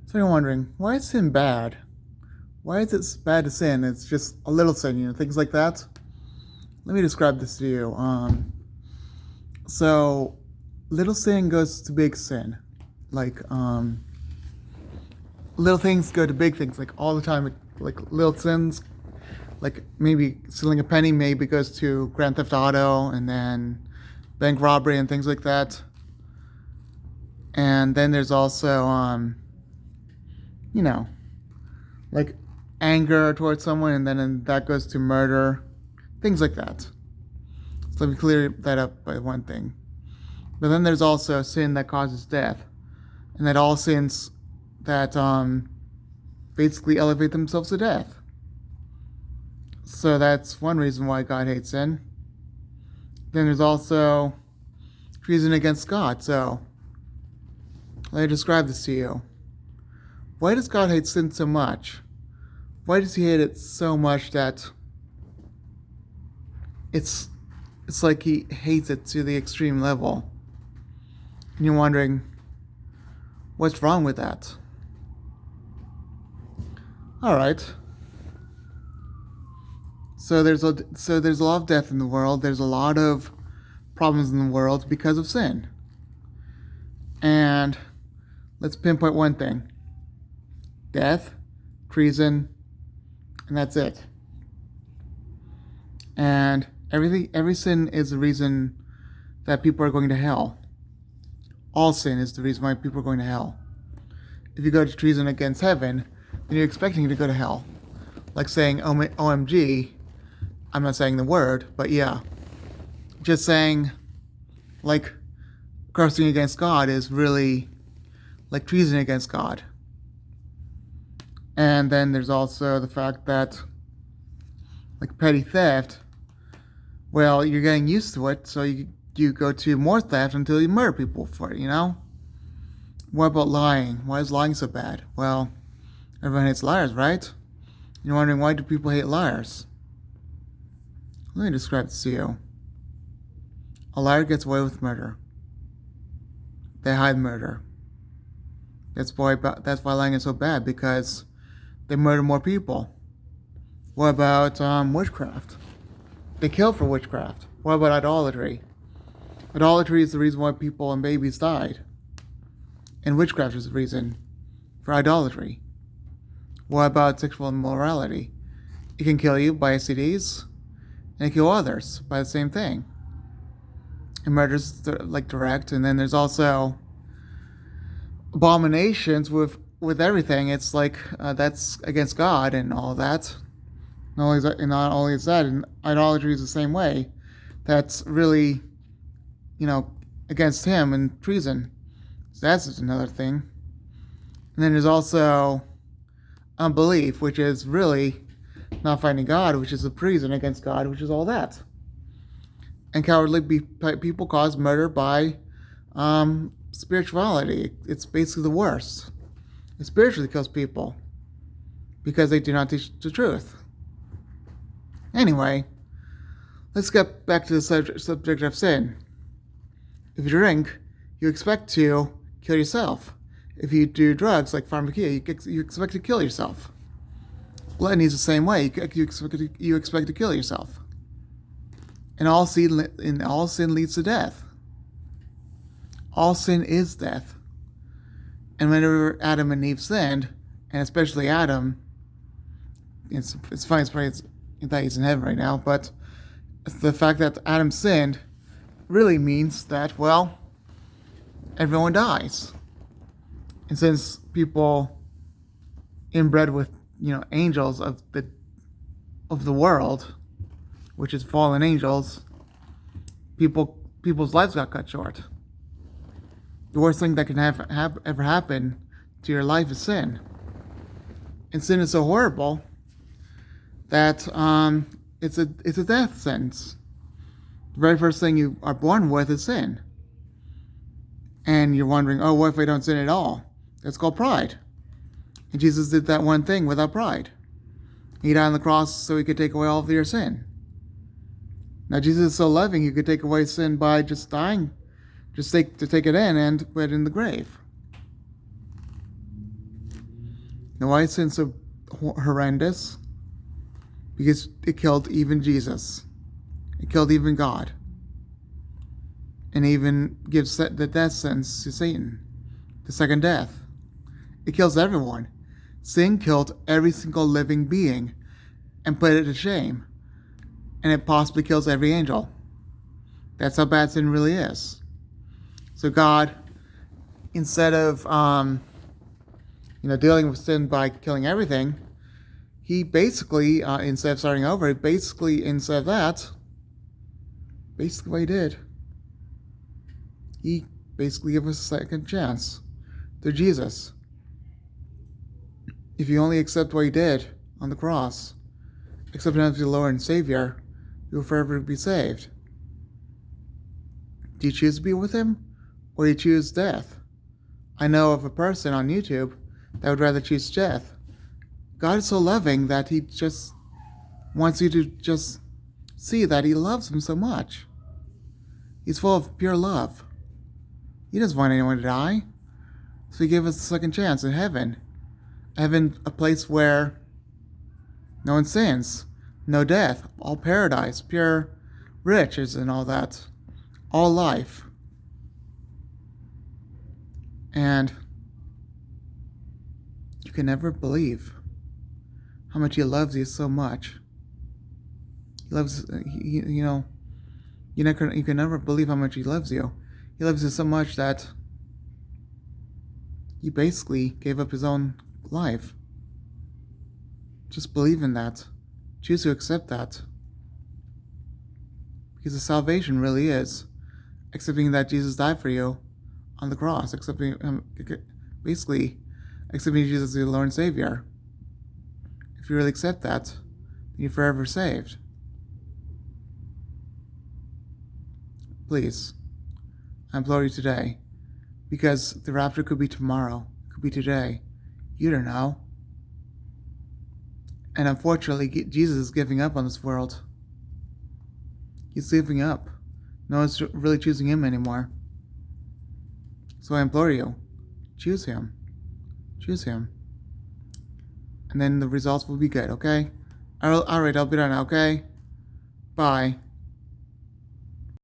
So you're wondering, why is sin bad? Why is it bad to sin? It's just a little sin, things like that. Let me describe this to you. So little sin goes to big sin. Like, little things go to big things, like all the time. Like little sins, like maybe stealing a penny, maybe goes to Grand Theft Auto, and then bank robbery and things like that. And then there's also, you know, like anger towards someone, and then that goes to murder, things like that. So let me clear that up by one thing. But then there's also sin that causes death, and that all sins that basically elevate themselves to death. So that's one reason why God hates sin. Then there's also treason against God. So let me describe this to you. Why does God hate sin so much? Why does he hate it so much that it's like he hates it to the extreme level? And you're wondering, what's wrong with that? All right. So there's a lot of death in the world. There's a lot of problems in the world because of sin. And let's pinpoint one thing: death, treason, and that's it. And every sin is the reason that people are going to hell. All sin is the reason why people are going to hell. If you go to treason against heaven, then you're expecting to go to hell. Like saying OMG, I'm not saying the word, but yeah. Just saying, like, cursing against God is really like treason against God. And then there's also the fact that, like, petty theft, well, you're getting used to it, so you go to more theft until you murder people for it, What about lying? Why is lying so bad? Well, everyone hates liars, right? You're wondering, why do people hate liars? Let me describe this to you. A liar gets away with murder. They hide murder. That's why lying is so bad, because they murder more people. What about witchcraft? They kill for witchcraft. What about idolatry? Idolatry is the reason why people and babies died. And witchcraft is the reason for idolatry. What about sexual immorality? It can kill you by STDs, and it kill others by the same thing. And murder's direct, and then there's also abominations with everything. It's like that's against God and all that. Not only is that, and idolatry is the same way. That's really, against him, and treason. So that's just another thing. And then there's also unbelief, which is really not finding God, which is a treason against God, which is all that. And cowardly people cause murder by spirituality. It's basically the worst. It spiritually kills people because they do not teach the truth. Anyway, let's get back to the subject of sin. If you drink, you expect to kill yourself. If you do drugs like pharmacia, you expect to kill yourself. Gluttony is the same way. You expect to kill yourself. And all sin leads to death. All sin is death. And whenever Adam and Eve sinned, and especially Adam, it's funny, that he's in heaven right now, but the fact that Adam sinned really means that, well, everyone dies. And since people inbred with, angels of the world, which is fallen angels, people's lives got cut short. The worst thing that can ever happen to your life is sin. And sin is so horrible that it's a death sentence. The very first thing you are born with is sin. And you're wondering, oh, what if I don't sin at all? That's called pride. And Jesus did that one thing without pride. He died on the cross so he could take away all of your sin. Now Jesus is so loving, he could take away sin by just dying, to take it in and put it in the grave. Now, why is sin so horrendous? Because it killed even Jesus. It killed even God. And even gives the death sentence to Satan, the second death. It kills everyone. Sin killed every single living being and put it to shame. And it possibly kills every angel. That's how bad sin really is. So God, instead of dealing with sin by killing everything, he basically, instead of starting over, instead of that, basically what he did, he basically gave us a second chance through Jesus. If you only accept what he did on the cross, accept him as your Lord and Savior, you will forever be saved. Do you choose to be with him, or do you choose death? I know of a person on YouTube that would rather choose death. God is so loving that he just wants you to just see that he loves him so much. He's full of pure love. He doesn't want anyone to die. So he gave us a second chance in heaven. Heaven, a place where no one sins, no death, all paradise, pure riches and all that. All life. And you can never believe how much he loves you so much. He loves, you can never believe how much he loves you. He loves you so much that he basically gave up his own life. Just believe in that. Choose to accept that. Because the salvation really is accepting that Jesus died for you on the cross, accepting Jesus as your Lord and Savior. If you really accept that, then you're forever saved. Please, I implore you today, because the rapture could be tomorrow, it could be today. You don't know. And unfortunately, Jesus is giving up on this world. He's giving up. No one's really choosing him anymore. So I implore you, choose him. Choose him. And then the results will be good, okay? Alright, I'll be done now, okay? Bye.